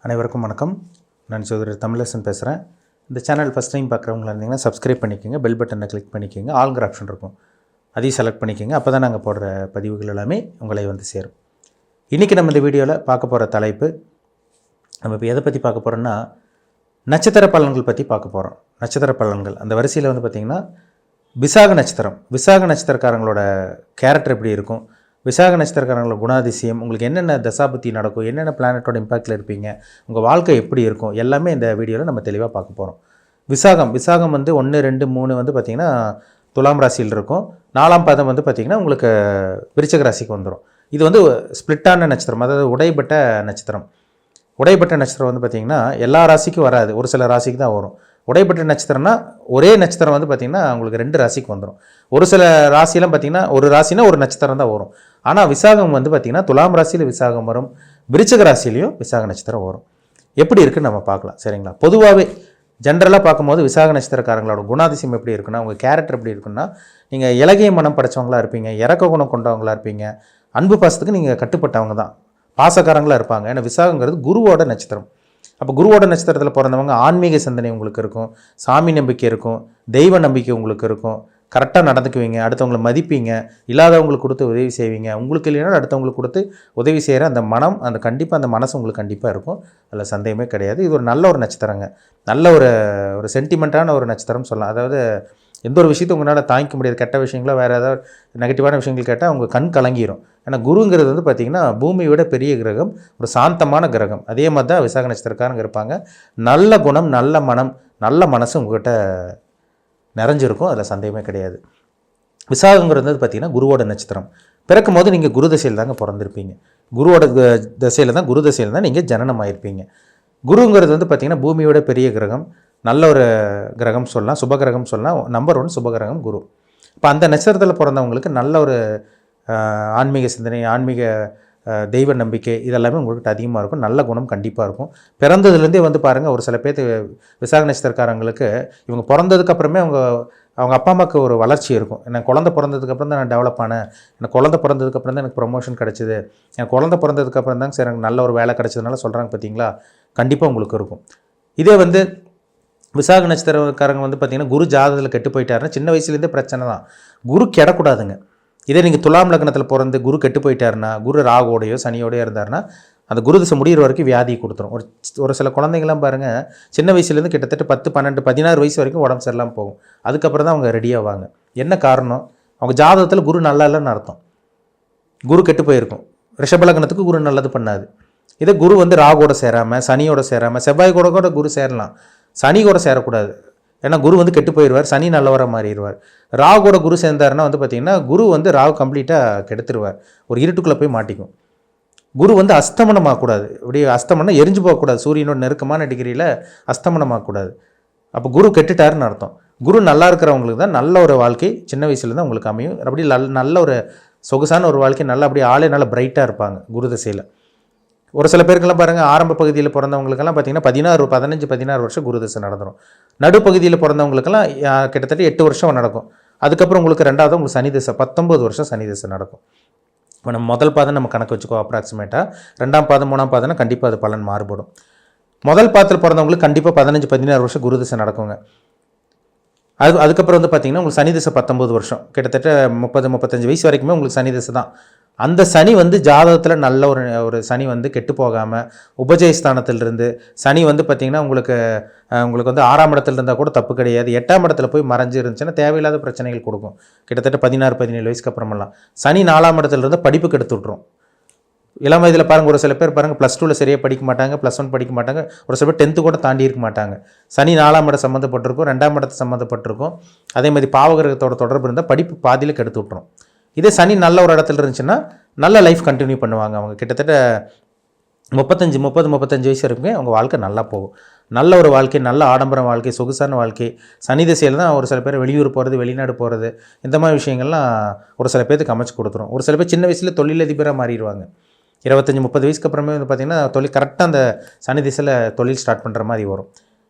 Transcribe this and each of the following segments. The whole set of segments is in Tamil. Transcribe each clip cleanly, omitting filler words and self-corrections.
அனைவருக்கும் வணக்கம். நான் சகோதரர் தமிழரசன் பேசுகிறேன். இந்த சேனல் ஃபஸ்ட் டைம் பார்க்குறவங்களா இருந்தீங்கன்னா சப்ஸ்கிரைப் பண்ணிக்கோங்க, பெல் பட்டனை கிளிக் பண்ணிக்கோங்க, ஆல்ங்கிற ஆப்ஷன் இருக்கும், அதையும் செலக்ட் பண்ணிக்கோங்க. அப்போ தான் நாங்கள் போடுற பதிவுகள் எல்லாமே உங்களை வந்து சேரும். இன்றைக்கி நம்ம இந்த வீடியோவில் பார்க்க போகிற தலைப்பு, நம்ம இப்போ எதை பற்றி பார்க்க போகிறோன்னா நட்சத்திர பலன்கள் பற்றி பார்க்க போகிறோம். நட்சத்திர பலன்கள் அந்த வரிசையில் வந்து பார்த்திங்கன்னா விசாக நட்சத்திரம், விசாக நட்சத்திரக்காரங்களோட கேரக்டர் எப்படி இருக்கும், விசாக நட்சத்திரக்காரங்களோட குணாதிசயம், உங்களுக்கு என்னென்ன தசாபுத்தி நடக்கும், என்னென்ன பிளானட்டோட இம்பாக்டில் இருப்பீங்க, உங்கள் வாழ்க்கை எப்படி இருக்கும், எல்லாமே இந்த வீடியோவில் நம்ம தெளிவாக பார்க்க போகிறோம். விசாகம் வந்து 1, 2, 3 வந்து பார்த்திங்கன்னா துலாம் ராசியில் இருக்கும். 4ஆம் பாதம் வந்து பார்த்திங்கன்னா உங்களுக்கு விருச்சிக ராசிக்கு வந்துடும். இது வந்து ஸ்பிளிட்டான நட்சத்திரம், அதாவது உடைப்பட்ட நட்சத்திரம். உடைப்பட்ட நட்சத்திரம் வந்து பார்த்திங்கன்னா எல்லா ராசிக்கும் வராது, ஒரு சில ராசிக்கு தான் வரும். உடைப்பட்ட நட்சத்திரம்னா ஒரே நட்சத்திரம் வந்து பார்த்திங்கன்னா உங்களுக்கு 2 ராசிக்கு வந்துடும். ஒரு சில ராசியெல்லாம் பார்த்திங்கன்னா ஒரு ராசினா ஒரு நட்சத்திரம் தான் வரும். ஆனால் விசாகம் வந்து பார்த்திங்கன்னா துலாம் ராசியில் விசாகம் வரும், விருச்சிக ராசிலையும் விசாக நட்சத்திரம் வரும். எப்படி இருக்குன்னு நம்ம பார்க்கலாம், சரிங்களா? பொதுவாகவே ஜென்ரலாக பார்க்கும்போது விசாக நட்சத்திரக்காரங்களோட குணாதிசயம் எப்படி இருக்குன்னா, உங்கள் கேரக்டர் எப்படி இருக்குன்னா, நீங்கள் இலகிய மனம் படைச்சவங்களாக இருப்பீங்க, இறக்க குணம் கொண்டவங்களாக இருப்பீங்க, அன்பு பாசத்துக்கு நீங்கள் கட்டுப்பட்டவங்க தான், பாசக்காரங்களாக இருப்பாங்க. ஏன்னா விசாகங்கிறது குருவோட நட்சத்திரம். அப்போ குருவோட நட்சத்திரத்தில் பிறந்தவங்க ஆன்மீக சிந்தனை உங்களுக்கு இருக்கும், சாமி நம்பிக்கை இருக்கும், தெய்வ நம்பிக்கை உங்களுக்கு இருக்கும், கரெக்டாக நடந்துக்குவீங்க, அடுத்தவங்களை மதிப்பீங்க, இல்லாதவங்களுக்கு கொடுத்து உதவி செய்வீங்க, உங்களுக்கு இல்லைன்னா அடுத்தவங்களுக்கு கொடுத்து உதவி செய்கிற அந்த மனம், அந்த கண்டிப்பாக அந்த மனசு உங்களுக்கு கண்டிப்பாக இருக்கும், அதில் சந்தேகமே கிடையாது. இது ஒரு நல்ல ஒரு நட்சத்திரங்க, நல்ல ஒரு சென்டிமெண்ட்டான ஒரு நட்சத்திரம் சொல்லலாம். அதாவது எந்த ஒரு விஷயத்தை உங்களால் தாங்கிக்க முடியாது, கெட்ட விஷயங்களோ வேறு ஏதாவது நெகட்டிவான விஷயங்கள் கேட்டால் அவங்க கண் கலங்கிடும். ஏன்னா குருங்கிறது வந்து பார்த்திங்கன்னா பூமியை விட பெரிய கிரகம், ஒரு சாந்தமான கிரகம். அதே மாதிரி தான் விசாக நட்சத்திரக்காரங்க இருப்பாங்க. நல்ல குணம், நல்ல மனம், நல்ல மனசு உங்கள்கிட்ட நிறைஞ்சிருக்கும், அதில் சந்தேகமே கிடையாது. விசாகங்கிறது வந்து பார்த்திங்கன்னா குருவோட நட்சத்திரம். பிறக்கும் போது நீங்கள் குரு தசையில் தாங்க பிறந்திருப்பீங்க, குருவோட தசையில் தான், குரு தசையில் தான் நீங்கள் ஜனனம் ஆகிருப்பீங்க. குருங்கிறது வந்து பார்த்திங்கன்னா பூமியோட பெரிய கிரகம், நல்ல ஒரு கிரகம் சொல்லலாம், சுபகிரகம் சொல்லலாம். நம்பர் 1 சுபகிரகம் குரு. இப்போ அந்த நட்சத்திரத்தில் பிறந்தவங்களுக்கு நல்ல ஒரு ஆன்மீக சிந்தனை, ஆன்மீக தெய்வ நம்பிக்கை இதெல்லாமே உங்கள்கிட்ட அதிகமாக இருக்கும். நல்ல குணம் கண்டிப்பாக இருக்கும். பிறந்ததுலேருந்தே வந்து பாருங்கள், ஒரு சில பேர் விசாக நட்சத்திரக்காரங்களுக்கு இவங்க பிறந்ததுக்கப்புறமே அவங்க அப்பா அம்மாவுக்கு ஒரு வளர்ச்சி இருக்கும். எனக்கு குழந்தை பிறந்ததுக்கப்புறம் தான் நான் டெவலப் ஆனேன், எனக்கு குழந்தை பிறந்ததுக்கப்புறம் தான் எனக்கு ப்ரொமோஷன் கிடச்சிது, எனக்கு குழந்தை பிறந்ததுக்கப்புறம் தாங்க சரி எனக்கு நல்ல ஒரு வேலை கிடச்சதுனால சொல்கிறாங்க பார்த்தீங்களா, கண்டிப்பாக உங்களுக்கு இருக்கும். இதே வந்து விசாக நட்சத்திரக்காரங்க வந்து பார்த்திங்கன்னா குரு ஜாதகத்தில் கெட்டு போயிட்டாருன்னா சின்ன வயசுலேருந்தே பிரச்சனை தான். குரு கெடக்கூடாதுங்க. இதே நீங்கள் துலாம் லக்னத்தில் பிறந்து குரு கெட்டு போயிட்டாருன்னா, குரு ராகுவோடையோ சனியோடையோ இருந்தாருன்னா அந்த குரு திசை முடிகிற வரைக்கும் வியாதியை கொடுத்துரும். ஒரு சில குழந்தைங்களாம் பாருங்கள், சின்ன வயசுலேருந்து கிட்டத்தட்ட 10, 12, 16 வயசு வரைக்கும் உடம்பு சரியில்லாமல் போகும். அதுக்கப்புறம் தான் அவங்க ரெடியாவாங்க. என்ன காரணம்? அவங்க ஜாதகத்தில் குரு நல்லா இல்லைன்னு அர்த்தம். குரு கெட்டு போயிருக்கும். ரிஷப லக்னத்துக்கு குரு நல்லது பண்ணாது. இதே குரு வந்து ராகுவோட சேராமல், சனியோட சேராமல், செவ்வாய் கூட குரு சேரலாம், சனி கூட சேரக்கூடாது. ஏன்னா குரு வந்து கெட்டு போயிடுவார், சனி நல்லவராக மாறிடுவார். ராகுவோட குரு சேர்ந்தாருன்னா வந்து பார்த்திங்கன்னா குரு வந்து ராகு கம்ப்ளீட்டாக கெடுத்துருவார், ஒரு இருட்டுக்குள்ளே போய் மாட்டிக்கும். குரு வந்து அஸ்தமனமாகக்கூடாது, இப்படி அஸ்தமனம் எரிஞ்சு போகக்கூடாது, சூரியனோட நெருக்கமான டிகிரியில் அஸ்தமனமாகக்கூடாது. அப்போ குரு கெட்டுட்டாருன்னு அர்த்தம். குரு நல்லா இருக்கிறவங்களுக்கு தான் நல்ல ஒரு வாழ்க்கை சின்ன வயசுலேருந்து அவங்களுக்கு அமையும். அப்படி நல்ல ஒரு சொகுசான ஒரு வாழ்க்கை, நல்லா அப்படியே ஆளே நல்லா பிரைட்டாக இருப்பாங்க குரு திசையில். ஒரு சில பேருக்கெல்லாம் பாருங்கள், ஆரம்ப பகுதியில் பிறந்தவங்களுக்கெல்லாம் பார்த்திங்கன்னா 15-16 வருஷம் குரு திசை நடந்துடும். நடுப்பகுதியில் பிறந்தவங்களுக்கெல்லாம் கிட்டத்தட்ட 8 வருஷம் நடக்கும். அதுக்கப்புறம் உங்களுக்கு ரெண்டாவது உங்களுக்கு சனி திசை 19 வருஷம் சனி திசை நடக்கும். இப்போ நம்ம முதல் பாதம் நம்ம கணக்கு வச்சுக்கோ அப்ராக்சிமேட்டாக, 2ஆம் பாதம் 3ஆம் பாதம்னா கண்டிப்பாக அது பலன் மாறுபடும். முதல் பாதத்தில் பிறந்தவங்களுக்கு கண்டிப்பாக 15-16 வருஷம் குரு திசை நடக்குங்க. அதுக்கப்புறம் வந்து பார்த்திங்கன்னா உங்களுக்கு சனி திசை 19 வருஷம், கிட்டத்தட்ட 30-35 வயசு வரைக்குமே உங்களுக்கு சனி திசை தான். அந்த சனி வந்து ஜாதகத்தில் நல்ல ஒரு சனி வந்து கெட்டு போகாமல் உபஜயஸ்தானத்திலிருந்து சனி வந்து பார்த்திங்கன்னா உங்களுக்கு வந்து 6ஆம் இடத்துல இருந்தால் கூட தப்பு கிடையாது, 8ஆம் இடத்துல போய் மறைஞ்சு இருந்துச்சுன்னா தேவையில்லாத பிரச்சனைகள் கொடுக்கும். கிட்டத்தட்ட 16-17 வயசுக்கு அப்புறமெல்லாம் சனி 4ஆம் இடத்துல இருந்து படிப்பு கெடுத்து விட்ரும். இளம் வயதில் பாருங்கள், ஒரு சில பேர் பாருங்கள் +2 சரியாக படிக்க மாட்டாங்க, +1 படிக்க மாட்டாங்க, ஒரு சில பேர் 10th கூட தாண்டி இருக்க மாட்டாங்க. சனி 4ஆம் இடம் சம்மந்தப்பட்டிருக்கும், 2ஆம் இடத்தை சம்மந்தப்பட்டிருக்கும். அதே மாதிரி பாவகிரகத்தோட தொடர்பு இருந்தால் படிப்பு பாதியில் கெடுத்து விட்ரும். இதே சனி நல்ல ஒரு இடத்துல இருந்துச்சுன்னா நல்ல லைஃப் கண்டினியூ பண்ணுவாங்க. அவங்க கிட்டத்தட்ட 30-35 வயசு வரைக்குமே அவங்க வாழ்க்கை நல்லா போகும். நல்ல ஒரு வாழ்க்கை, நல்ல ஆடம்பரம் வாழ்க்கை, சொகுசான வாழ்க்கை. சனி திசையில் தான் ஒரு சில பேர் வெளியூர் போகிறது, வெளிநாடு போகிறது, இந்த மாதிரி விஷயங்கள்லாம் ஒரு சில பேருக்கு அமைச்சு கொடுத்துரும். ஒரு சில பேர் சின்ன வயசில் தொழிலதிபராக மாறிடுவாங்க. 25-30 வயசுக்கு அப்புறமே வந்து பார்த்திங்கன்னா கரெக்டாக அந்த சனி திசையில் தொழில் ஸ்டார்ட் பண்ணுற மாதிரி வரும்.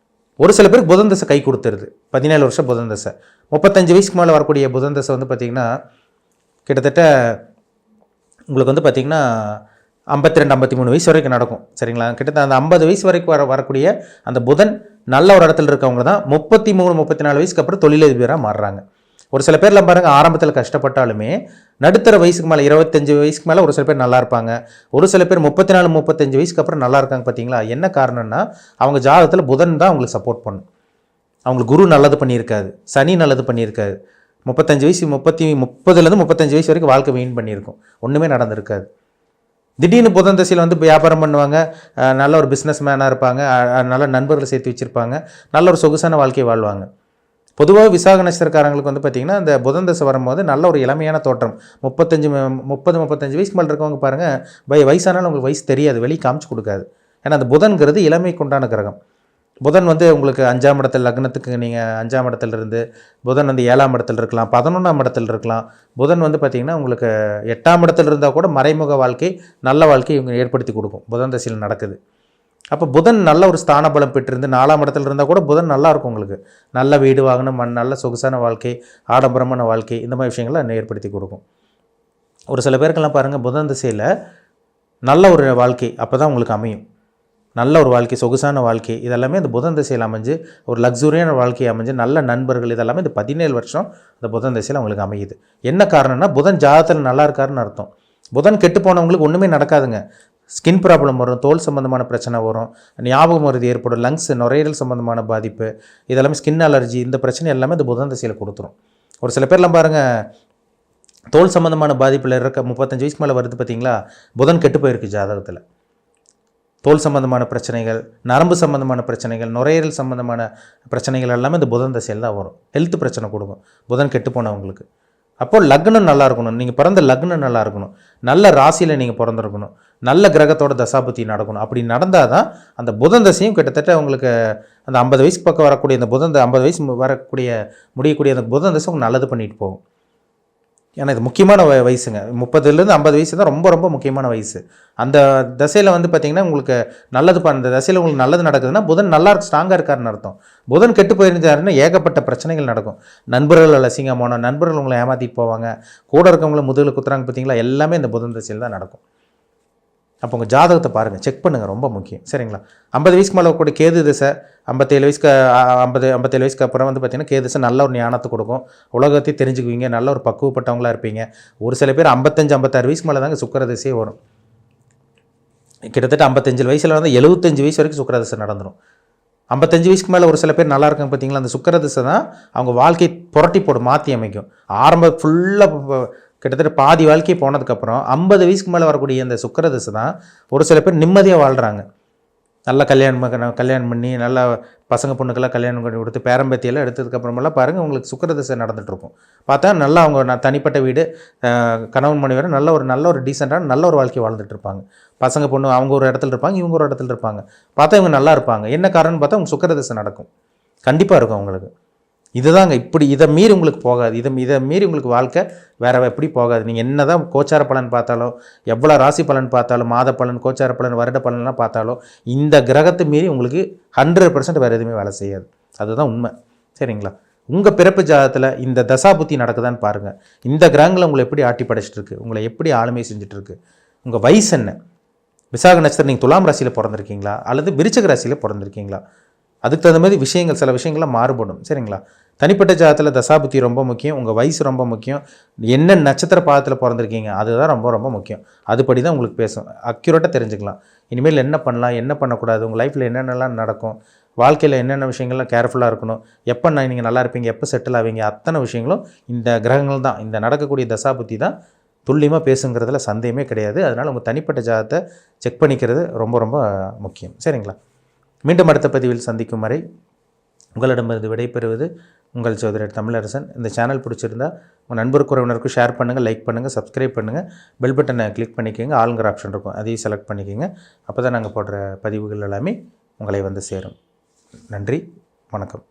ஒரு சில பேருக்கு புதன் தசை கை கொடுத்துருது, 17 வருஷம் புதன் தசை. 35 வயசுக்கு மேலே வரக்கூடிய புதன் தசை வந்து பார்த்திங்கன்னா கிட்டத்தட்ட உங்களுக்கு வந்து பார்த்திங்கன்னா 52 53 வயசு வரைக்கும் நடக்கும். சரிங்களா? கிட்டத்தட்ட அந்த 50 வயசு வரைக்கும் வரக்கூடிய அந்த புதன் நல்ல ஒரு இடத்துல இருக்கவங்க தான் 33 34 வயசுக்கு அப்புறம் தொழிலதிபராக மாறுறாங்க. ஒரு சில பேர்லாம் பாருங்கள், ஆரம்பத்தில் கஷ்டப்பட்டாலுமே நடுத்தர வயசுக்கு மேலே 25 வயசுக்கு மேலே ஒரு சில பேர் நல்லா இருப்பாங்க. ஒரு சில பேர் 34 35 வயசுக்கு அப்புறம் நல்லா இருக்காங்க. பார்த்தீங்களா? என்ன காரணம்னா அவங்க ஜாதகத்தில் புதன் தான் அவங்களுக்கு சப்போர்ட் பண்ணும். அவங்களுக்கு குரு நல்லது பண்ணியிருக்காது, சனி நல்லது பண்ணியிருக்காது. 35 வயசு 30லேருந்து 35 வயசு வரைக்கும் வாழ்க்கை வீண் பண்ணியிருக்கும், ஒன்றுமே நடந்திருக்காது. திடீர்னு புதன் தசையில் வந்து வியாபாரம் பண்ணுவாங்க, நல்ல ஒரு பிஸ்னஸ் மேனாக இருப்பாங்க, நல்ல நண்பர்களை சேர்த்து வச்சுருப்பாங்க, நல்ல ஒரு சொகுசான வாழ்க்கையை வாழ்வாங்க. பொதுவாக விசாக நட்சத்திரக்காரங்களுக்கு வந்து பார்த்திங்கன்னா இந்த புதன் தசை வரும்போது நல்ல ஒரு இளமையான தோற்றம். 35 வயசுக்கு மேலே இருக்கவங்க பாருங்கள், வயசானாலும் உங்களுக்கு வயசு தெரியாது, வெளியே காமிச்சு கொடுக்காது. ஏன்னா அந்த புதன்கிறது இளமைக்கு உண்டான கிரகம். புதன் வந்து உங்களுக்கு 5ஆம் இடத்துல லக்னத்துக்கு நீங்கள் 5ஆம் இடத்துல இருந்து புதன் வந்து 7ஆம் இடத்துல இருக்கலாம், 11ஆம் இடத்துல இருக்கலாம். புதன் வந்து பார்த்திங்கன்னா உங்களுக்கு 8ஆம் இடத்துல இருந்தால் கூட மறைமுக வாழ்க்கை, நல்ல வாழ்க்கை இவங்க ஏற்படுத்தி கொடுக்கும். புதன் தசையில் நடக்குது. அப்போ புதன் நல்ல ஒரு ஸ்தான பலம் பெற்றிருந்து 4ஆம் இடத்துல இருந்தால் கூட புதன் நல்லா இருக்கும். உங்களுக்கு நல்ல வீடு வாங்கணும், நல்ல சொகுசான வாழ்க்கை, ஆடம்பரமான வாழ்க்கை, இந்த மாதிரி விஷயங்களை ஏற்படுத்தி கொடுக்கும். ஒரு சில பேருக்கெல்லாம் பாருங்கள், புதன் திசையில் நல்ல ஒரு வாழ்க்கை அப்போ தான் உங்களுக்கு அமையும். நல்ல ஒரு வாழ்க்கை, சொகுசான வாழ்க்கை, இதெல்லாமே இந்த புதன் திசையில் அமைஞ்சு ஒரு லக்ஸுரியான வாழ்க்கையை அமைஞ்சு நல்ல நண்பர்கள், இதெல்லாமே இந்த 17 வருஷம் இந்த புதன் திசையில் அவங்களுக்கு அமையுது. என்ன காரணம்னா புதன் ஜாதகத்தில் நல்லா இருக்காருன்னு அர்த்தம். புதன் கெட்டு போனவங்களுக்கு ஒன்றுமே நடக்காதுங்க. ஸ்கின் ப்ராப்ளம் வரும், தோல் சம்மந்தமான பிரச்சனை வரும், ஞாபகம் மருதி ஏற்படும், லங்ஸ் நுரையீரல் சம்மந்தமான பாதிப்பு, இதெல்லாமே ஸ்கின் அலர்ஜி, இந்த பிரச்சனை எல்லாமே இந்த புதன் திசையில் கொடுத்துரும். ஒரு சில பேர்லாம் பாருங்கள், தோல் சம்மந்தமான பாதிப்பில் இருக்க 35 வயசுக்கு மேலே வருது பார்த்தீங்களா, புதன் கெட்டு போயிருக்கு ஜாதகத்தில். தோல் சம்மந்தமான பிரச்சனைகள், நரம்பு சம்மந்தமான பிரச்சனைகள், நுரையீரல் சம்மந்தமான பிரச்சனைகள் எல்லாமே இந்த புதன் தசையில் தான் வரும். ஹெல்த் பிரச்சனை கொடுக்கும் புதன் கெட்டு போனவங்களுக்கு. அப்போது லக்னம் நல்லா இருக்கணும், நீங்கள் பிறந்த லக்னம் நல்லா இருக்கணும், நல்ல ராசியில் நீங்கள் பிறந்திருக்கணும், நல்ல கிரகத்தோட தசாபுத்தி நடக்கணும். அப்படி நடந்தால் தான் அந்த புதன் தசையும் கிட்டத்தட்ட உங்களுக்கு அந்த 50 வயசுக்கு பக்கம் வரக்கூடிய அந்த 50 வயசு முடியக்கூடிய அந்த புதன் தசை உங்களுக்கு நல்லது பண்ணிட்டு போகும். ஏன்னா இது முக்கியமான வயசுங்க. 30லேருந்து 50 வயசு தான் ரொம்ப ரொம்ப முக்கியமான வயசு. அந்த தசையில் வந்து பார்த்திங்கன்னா உங்களுக்கு நல்லது அந்த தசையில் உங்களுக்கு நல்லது நடக்குதுன்னா புதன் நல்லா ஸ்ட்ராங்காக இருக்காருன்னு அர்த்தம். புதன் கெட்டு போயிருந்தாருன்னா ஏகப்பட்ட பிரச்சனைகள் நடக்கும். நண்பர்கள் அசிங்கமான நண்பர்கள் உங்களை ஏமாற்றிட்டு போவாங்க, கூட இருக்கவங்கள முதுகில் குத்துறாங்க பார்த்தீங்களா, எல்லாமே இந்த புதன் தசையில் தான் நடக்கும். அப்போ உங்கள் ஜாதகத்தை பாருங்கள், செக் பண்ணுங்கள், ரொம்ப முக்கியம். சரிங்களா? 50 வயசுக்கு மேலே கூட கேது திசை, 57 வயசுக்கு அப்புறம் வந்து பார்த்திங்கன்னா கேது திசை நல்ல ஒரு ஞானத்தை கொடுக்கும், உலகத்தையும் தெரிஞ்சுக்குவீங்க, நல்ல ஒரு பக்குவப்பட்டவங்களாக இருப்பீங்க. ஒரு சில பேர் 55 வயசுக்கு மேலே தாங்க சுக்கிர திசையே வரும். கிட்டத்தட்ட 55 வயசில் வந்து 75 வயசு வரைக்கும் சுக்கிர திசை நடந்துடும். 55 வயசுக்கு மேலே ஒரு சில பேர் நல்லா இருக்காங்க பார்த்தீங்களா, அந்த சுக்கிர திசை தான் அவங்க வாழ்க்கை புரட்டி போடும், மாற்றி அமைக்கும். ஃபுல்லாக கிட்டத்தட்ட பாதி வாழ்க்கை போனதுக்கப்புறம் 50 வயசுக்கு மேலே வரக்கூடிய அந்த சுக்கிர திசை தான் ஒரு சில பேர் நிம்மதியாக வாழ்கிறாங்க. நல்லா கல்யாணம் பண்ணி நல்லா பசங்க பொண்ணுக்கெல்லாம் கல்யாணம் பண்ணி கொடுத்து பேரம்பத்தியெல்லாம் எடுத்ததுக்கப்புறமெல்லாம் பாருங்கள் உங்களுக்கு சுக்கிர திசை நடந்துகிட்ருக்கும். பார்த்தா நல்லா அவங்க தனிப்பட்ட வீடு, கணவன் மனைவி வரை நல்ல ஒரு டீசெண்டான நல்ல ஒரு வாழ்க்கை வாழ்ந்துட்டுருப்பாங்க. பசங்க பொண்ணு அவங்க ஒரு இடத்துல இருப்பாங்க, இவங்க ஒரு இடத்துல இருப்பாங்க. பார்த்தா இவங்க நல்லா இருப்பாங்க. என்ன காரணம்னு பார்த்தா அவங்க சுக்கிர திசை நடக்கும், கண்டிப்பாக இருக்கும் அவங்களுக்கு. இதுதாங்க, இப்படி இதை மீறி உங்களுக்கு போகாது. இதை மீறி உங்களுக்கு வாழ்க்கை வேறு எப்படி போகாது. நீங்கள் என்ன தான் கோச்சார பலன் பார்த்தாலும், எவ்வளோ ராசி பலன் பார்த்தாலும், மாத பலன், கோச்சார பலன், வருட பலன்லாம் பார்த்தாலும் இந்த கிரகத்தை மீறி உங்களுக்கு 100% வேறு எதுவுமே வேலை செய்யாது. அதுதான் உண்மை. சரிங்களா? உங்கள் பிறப்பு ஜாதகத்தில் இந்த தசாபுத்தி நடக்குதான்னு பாருங்கள். இந்த கிரகங்களை உங்களை எப்படி ஆட்டி படைச்சிட்டு இருக்கு, உங்களை எப்படி ஆளுமை செஞ்சுட்ருக்கு, உங்கள் வயசு என்ன, விசாக நட்சத்திரம் நீங்கள் துலாம் ராசியில் பிறந்திருக்கீங்களா அல்லது விருச்சிக ராசியில் பிறந்திருக்கீங்களா, அதுக்கு தகுந்த மாதிரி சில விஷயங்கள்லாம் மாறுபடும். சரிங்களா? தனிப்பட்ட ஜாதகத்தில் தசாபுத்தி ரொம்ப முக்கியம், உங்கள் வயசு ரொம்ப முக்கியம், என்ன நட்சத்திர பாதத்தில் பிறந்திருக்கீங்க அதுதான் ரொம்ப ரொம்ப முக்கியம். அதுபடி தான் உங்களுக்கு பேசும், அக்யூரேட்டாக தெரிஞ்சுக்கலாம். இனிமேல் என்ன பண்ணலாம், என்ன பண்ணக்கூடாது, உங்கள் லைஃப்பில் என்னென்னலாம் நடக்கும், வாழ்க்கையில் என்னென்ன விஷயங்கள்லாம் கேர்ஃபுல்லாக இருக்கணும், எப்போ நீங்கள் நல்லா இருப்பீங்க, எப்போ செட்டில் ஆவீங்க, அத்தனை விஷயங்களும் இந்த கிரகங்கள் தான், இந்த நடக்கக்கூடிய தசாபுத்தி தான் துல்லியமாக பேசுங்கிறதுல சந்தேகமே கிடையாது. அதனால் உங்கள் தனிப்பட்ட ஜாதகத்தை செக் பண்ணிக்கிறது ரொம்ப ரொம்ப முக்கியம். சரிங்களா? மீண்டும் அடுத்த பதிவில் சந்திக்கும் வரை உங்களிடமிருந்து விடைபெறுவது உங்கள் ஜோதிடர் தமிழரசன். இந்த சேனல் பிடிச்சிருந்தா உங்கள் நண்பருக்கு உறவினருக்கும் ஷேர் பண்ணுங்கள், லைக் பண்ணுங்கள், சப்ஸ்கிரைப் பண்ணுங்கள், பெல் பட்டனை கிளிக் பண்ணிக்கோங்க, ஆளுங்கிற ஆப்ஷன் இருக்கும் அதையும் செலக்ட் பண்ணிக்கோங்க. அப்போ தான் நாங்கள் போடுற பதிவுகள் எல்லாமே உங்களை வந்து சேரும். நன்றி, வணக்கம்.